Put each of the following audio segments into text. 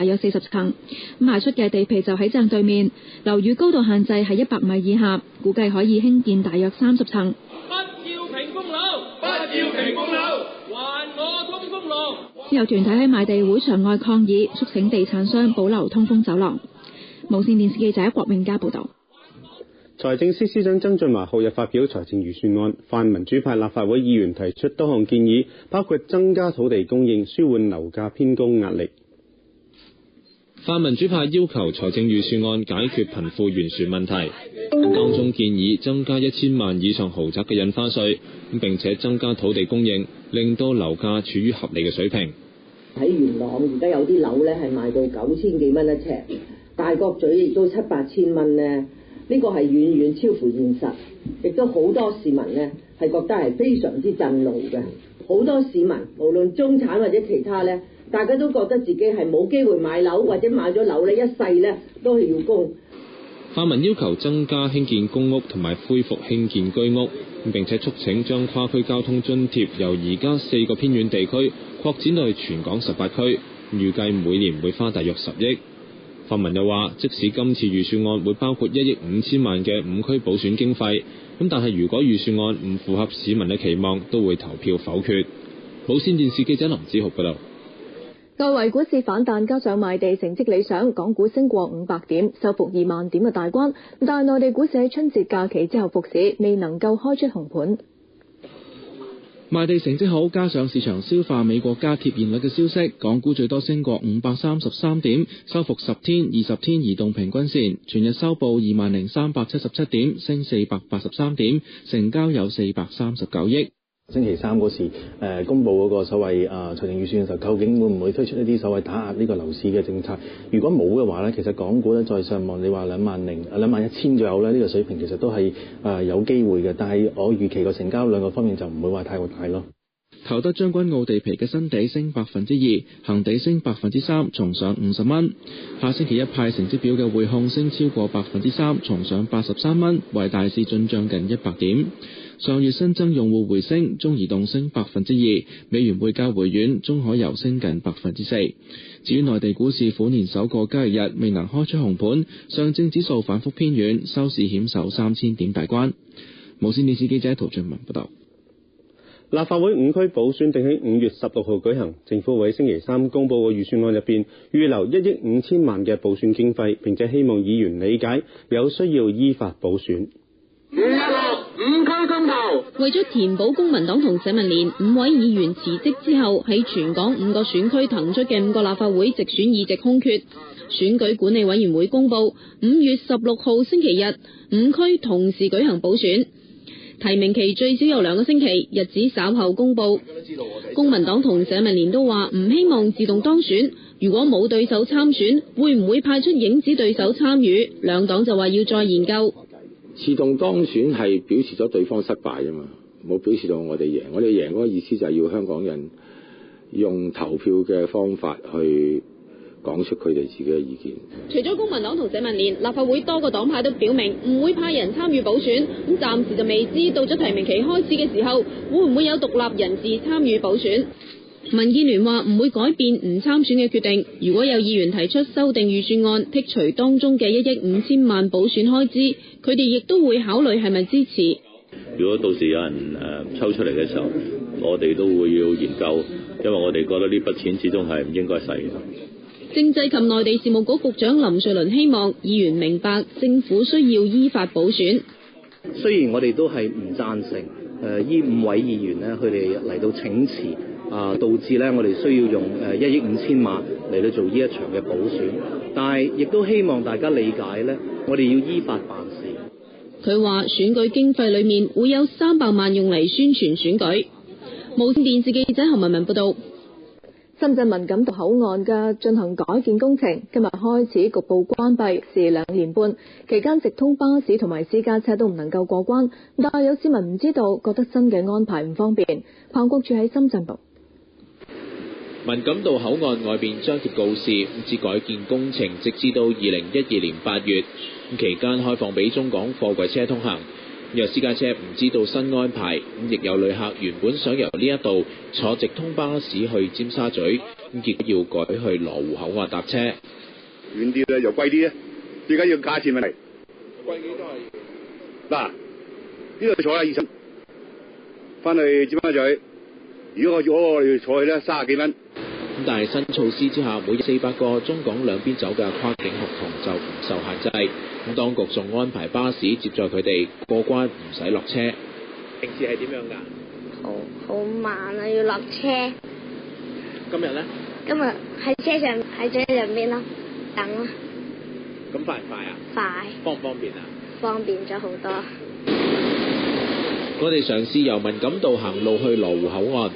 有40層，賣出嘅地皮就喺正對面，樓宇高度限制係100米以下，估計可以興建大約30層。不要停工樓，不要停工樓，還我通風廊。有團體喺賣地會場外抗議，促請地產商保留通風走廊。無線電視記者郭永嘉報道。財政司司長曾俊華後日發表財政預算案，泛民主派立法會議員提出多項建議，包括增加土地供應、舒緩樓價偏高壓力。泛民主派要求財政預算案解決貧富懸殊問題，當中建議增加1000萬以上豪宅嘅印花稅，並且增加土地供應，令到樓價處於合理嘅水平。喺元朗而家有啲樓咧係賣到9000幾蚊一尺，大角咀亦都7、8千蚊咧。呢個係遠遠超乎現實，亦都好多市民呢係覺得係非常之震怒嘅。好多市民無論中產或者其他呢，大家都覺得自己係冇機會買樓，或者買咗樓呢一世呢都係要供。泛民要求增加興建公屋同埋恢復興建居屋，並且促請將跨區交通津貼由而家4個偏遠地區擴展到全港18區，預計每年會花大約10億。泛民又話，即使今次預算案會包括1億5千萬嘅5區補選經費，但係如果預算案唔符合市民嘅期望，都會投票否決。無線電視記者林子豪報道。外圍股市反彈，加上賣地成績理想，港股升過500點，收復2萬點嘅大關。但係內地股市喺春節假期之後復市，未能夠開出紅盤。賣地成績好，加上市場消化美國加貼現率嘅消息，港股最多升過533點，收復10天、20天移動平均線，全日收報20377點，升483點，成交有439億。星期三嗰時公佈嗰個所謂財政預算嘅時候，究竟會唔會推出一啲所謂打壓呢個樓市嘅政策？如果冇嘅話呢，其實港股咧再上望，你話21000左右咧，呢個水平其實都係有機會嘅。但係我預期個成交兩個方面就唔會話太過大咯。投得將軍澳地皮嘅新地升2%，恒地升3%，重上50蚊。下星期一派成績表嘅匯控升超過3%，重上83蚊，為大市進帳近100點。上月新增用戶回升，中移動升2%，美元匯價回軟，中海油升近4%。至於內地股市虎年首個交易日未能開出紅盤，上證指數反覆偏軟，收市險守3000點大關。無線電視記者陶俊文報道。立法會5區補選定喺5月16號舉行，政府會喺星期三公佈嘅預算案入邊預留1億5千萬嘅補選經費，並且希望議員理解有需要依法補選。5區公投。為咗填補公民黨同社民連5位議員辭職之後喺全港5個選區騰出嘅5個立法會直選議席空缺，選舉管理委員會公佈5月16號星期日5區同時舉行補選，提名期最少有2個星期，日子稍後公佈。公民黨同社民連都話唔希望自動當選，如果冇對手參選，會唔會派出影子對手參與？兩黨就話要再研究。自動當選係表示咗對方失敗啊嘛，冇表示到我哋贏。我哋贏嗰個意思就係要香港人用投票嘅方法去講出佢哋自己嘅意見。除咗公民黨同社民連，立法會多個黨派都表明唔會派人參與補選，咁暫時就未知到咗提名期開始嘅時候，會唔會有獨立人士參與補選。民建聯話唔會改變唔參選嘅決定，如果有議員提出修訂預算案，剔除當中嘅1億5千萬補選開支，佢哋亦都會考慮係咪支持。如果到時有人抽出嚟嘅時候，我哋都會要研究，因為我哋覺得呢筆錢始終係唔應該使嘅。政制及內地事務局局長林瑞麟希望議員明白政府需要依法補選。雖然我哋都係唔贊成呢5位議員呢，佢哋嚟到請辭導致呢我哋需要用1億5千萬嚟到做呢一場嘅補選，但係亦都希望大家理解呢，我哋要依法辦事。佢話選舉經費裏面會有300萬用嚟宣傳選舉。無線電視記者何文文報道。深圳文錦渡口岸嘅進行改建工程，今日開始局部關閉，是2年半，期間直通巴士同埋私家車都唔能夠過關，但係有市民唔知道，覺得新嘅安排唔方便。彭國柱喺深圳報。文錦渡口岸外邊張貼告示，指改建工程直至到2012年8月，期間開放俾中港貨櫃車通行。有私家車唔知道新安排，亦有旅客原本想由呢一度坐直通巴士去尖沙咀，結果要改去羅湖口岸搭車。遠啲咧又貴啲咧，最緊要價錢問題。貴幾多係？嗱，呢度坐下20，翻去尖沙咀，如果我哋坐去咧30幾蚊。但係新措施之下，每日400個中港兩邊走嘅跨境學童就唔受限制。當局仲安排巴士接載佢哋過關，唔使落車。平時係點樣㗎？好慢啊，要落車。今日呢？今日喺車上邊咯，等咯。咁快唔快啊？快。方唔方便啊？方便咗好多。我哋嘗試由文錦渡行路去羅湖口岸，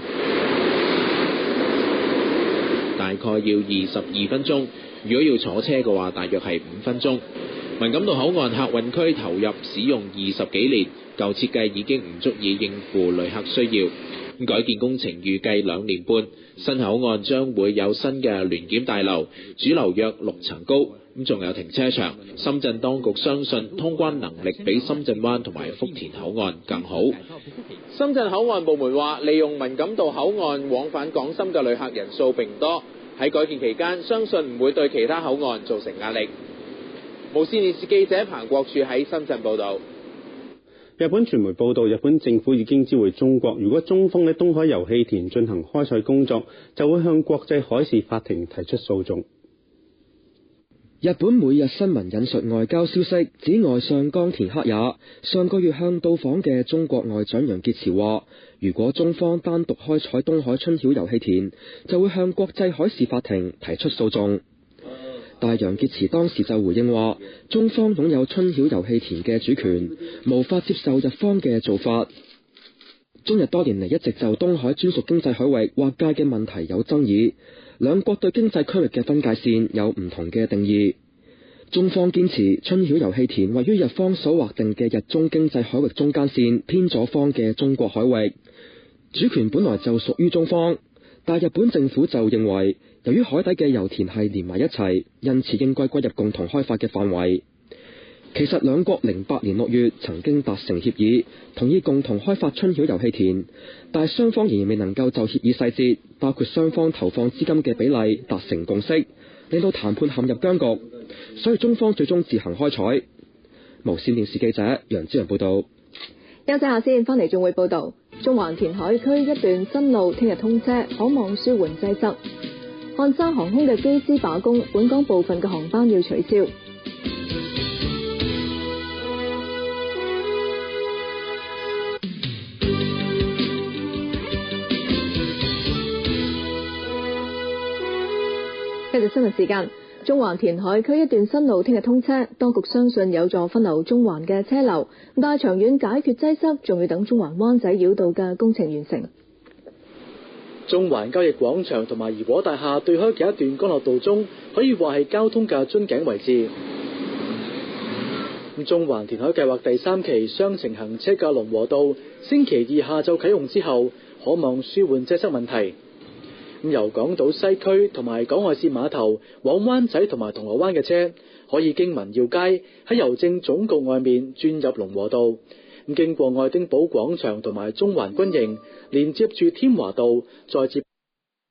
大概要22分鐘。如果要坐車嘅話，大約係5分鐘。文錦渡口岸客運區投入使用20幾年，舊設計已經唔足以應付旅客需要。改建工程預計2年半，新口岸將會有新嘅聯檢大樓，主樓約6層高，仲有停車場。深圳當局相信通關能力比深圳灣同埋福田口岸更好。深圳口岸部門話，利用文錦渡口岸往返港深嘅旅客人數並唔多，喺改建期間相信唔會對其他口岸造成壓力。無線電視記者彭國柱喺深圳報道。日本傳媒報道，日本政府已經知會中國，如果中方喺東海油氣田進行開採工作，就會向國際海事法庭提出訴訟。日本每日新聞引述外交消息，指外相岡田克也上個月向到訪嘅中國外長楊潔篪話，如果中方單獨開採東海春曉油氣田，就會向國際海事法庭提出訴訟。但楊潔篪當時就回應話，中方擁有春曉油氣田嘅主權，無法接受日方嘅做法。中日多年嚟一直就東海專屬經濟海域劃界嘅問題有爭議，兩國對經濟區域嘅分界線有唔同嘅定義。中方堅持春曉油氣田位於日方所劃定嘅日中經濟海域中間線偏左方嘅中國海域，主權本來就屬於中方。但日本政府就認為，由於海底嘅油田係連埋一齊，因此應該歸入共同開發嘅範圍。其實兩國08年6月曾經達成協議，同意共同開發春曉油氣田，但係雙方仍然未能夠就協議細節，包括雙方投放資金嘅比例達成共識，令到談判陷入僵局，所以中方最終自行開採。無線電視記者楊之陽報道。休息下先，翻嚟仲會報道，中環填海區一段新路聽日通車，可望舒緩擠塞。漢莎航空嘅機師罷工，本港部分嘅航班要取消。繼續新聞時間。中環填海區一段新路聽日通車，當局相信有助分流中環嘅車流，但係長遠解決擠塞，仲要等中環灣仔繞道嘅工程完成。中環交易廣場同埋怡和大廈對開嘅一段干諾道中，可以話係交通嘅樽頸位置。中環填海計劃第3期雙程行車嘅龍和道，星期2下晝啟用之後，可望舒緩擠塞問題。由港島西區同埋港外線碼頭往灣仔同埋銅鑼灣嘅車，可以經民耀街喺郵政總局外面轉入龍和道，經過愛丁堡廣場同埋中環軍營，連接住添華道，再接